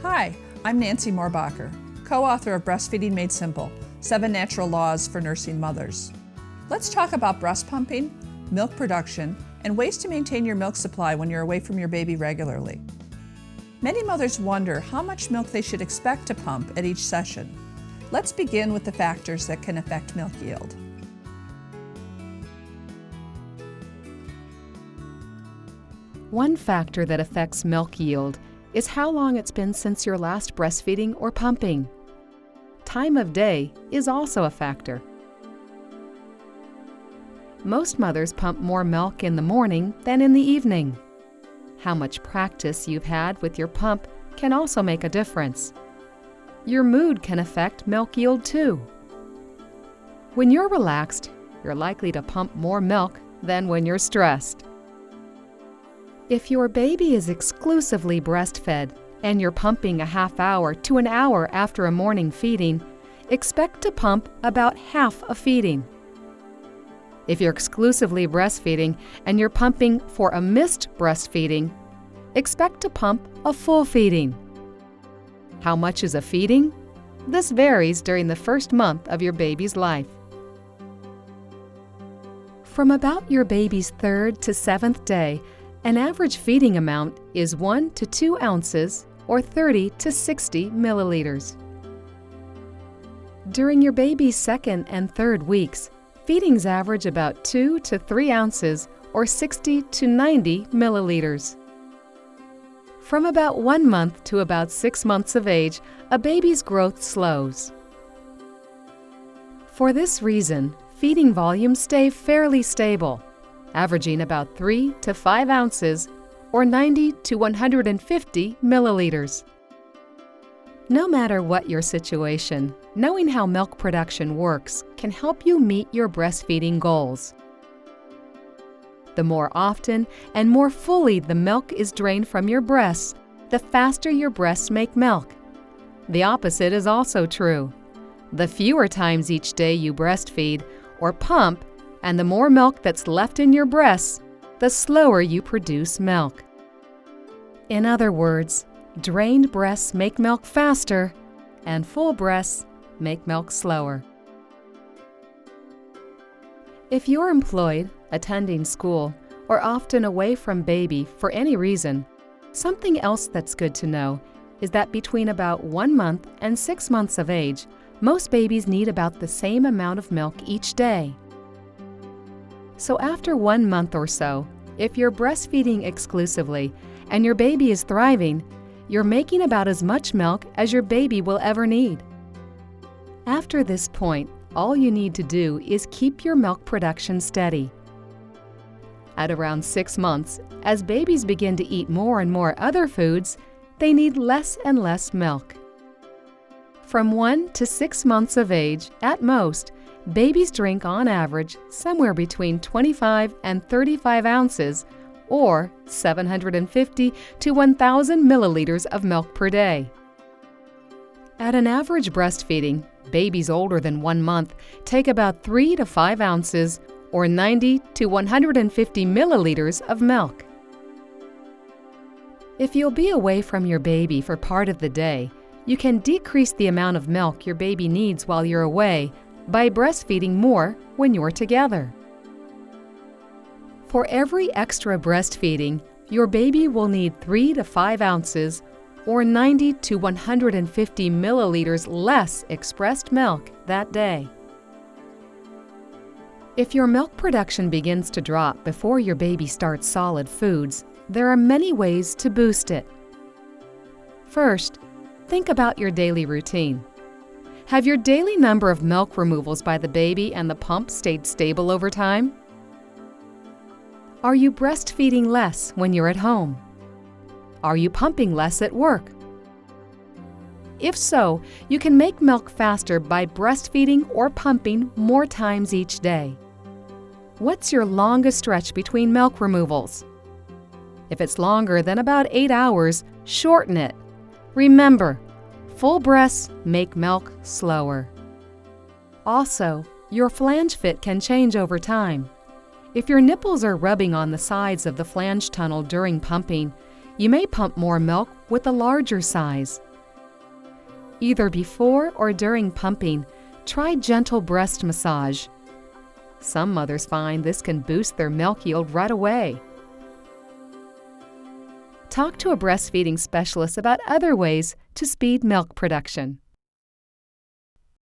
Hi, I'm Nancy Moorbacher, co-author of Breastfeeding Made Simple, 7 Natural Laws for Nursing Mothers. Let's talk about breast pumping, milk production, and ways to maintain your milk supply when you're away from your baby regularly. Many mothers wonder how much milk they should expect to pump at each session. Let's begin with the factors that can affect milk yield. One factor that affects milk yield is how long it's been since your last breastfeeding or pumping. Time of day is also a factor. Most mothers pump more milk in the morning than in the evening. How much practice you've had with your pump can also make a difference. Your mood can affect milk yield too. When you're relaxed, you're likely to pump more milk than when you're stressed. If your baby is exclusively breastfed and you're pumping a half hour to an hour after a morning feeding, expect to pump about half a feeding. If you're exclusively breastfeeding and you're pumping for a missed breastfeeding, expect to pump a full feeding. How much is a feeding? This varies during the first month of your baby's life. From about your baby's 3rd to 7th day, an average feeding amount is 1 to 2 ounces or 30 to 60 milliliters. During your baby's 2nd and 3rd weeks, feedings average about 2 to 3 ounces or 60 to 90 milliliters. From about 1 month to about 6 months of age, a baby's growth slows. For this reason, feeding volumes stay fairly stable, averaging about 3 to 5 ounces or 90 to 150 milliliters. No matter what your situation, knowing how milk production works can help you meet your breastfeeding goals. The more often and more fully the milk is drained from your breasts, the faster your breasts make milk. The opposite is also true. The fewer times each day you breastfeed or pump, and the more milk that's left in your breasts, the slower you produce milk. In other words, drained breasts make milk faster, and full breasts make milk slower. If you're employed, attending school, or often away from baby for any reason, something else that's good to know is that between about 1 month and 6 months of age, most babies need about the same amount of milk each day. So after 1 month or so, if you're breastfeeding exclusively and your baby is thriving, you're making about as much milk as your baby will ever need. After this point, all you need to do is keep your milk production steady. At around 6 months, as babies begin to eat more and more other foods, they need less and less milk. From 1 to 6 months of age, at most, babies drink on average somewhere between 25 and 35 ounces or 750 to 1,000 milliliters of milk per day. At an average breastfeeding, babies older than 1 month take about 3 to 5 ounces or 90 to 150 milliliters of milk. If you'll be away from your baby for part of the day, you can decrease the amount of milk your baby needs while you're away by breastfeeding more when you're together. For every extra breastfeeding, your baby will need 3 to 5 ounces or 90 to 150 milliliters less expressed milk that day. If your milk production begins to drop before your baby starts solid foods, there are many ways to boost it. First, think about your daily routine. Have your daily number of milk removals by the baby and the pump stayed stable over time? Are you breastfeeding less when you're at home? Are you pumping less at work? If so, you can make milk faster by breastfeeding or pumping more times each day. What's your longest stretch between milk removals? If it's longer than about 8 hours, shorten it. Remember, full breasts make milk slower. Also, your flange fit can change over time. If your nipples are rubbing on the sides of the flange tunnel during pumping, you may pump more milk with a larger size. Either before or during pumping, try gentle breast massage. Some mothers find this can boost their milk yield right away. Talk to a breastfeeding specialist about other ways to speed milk production.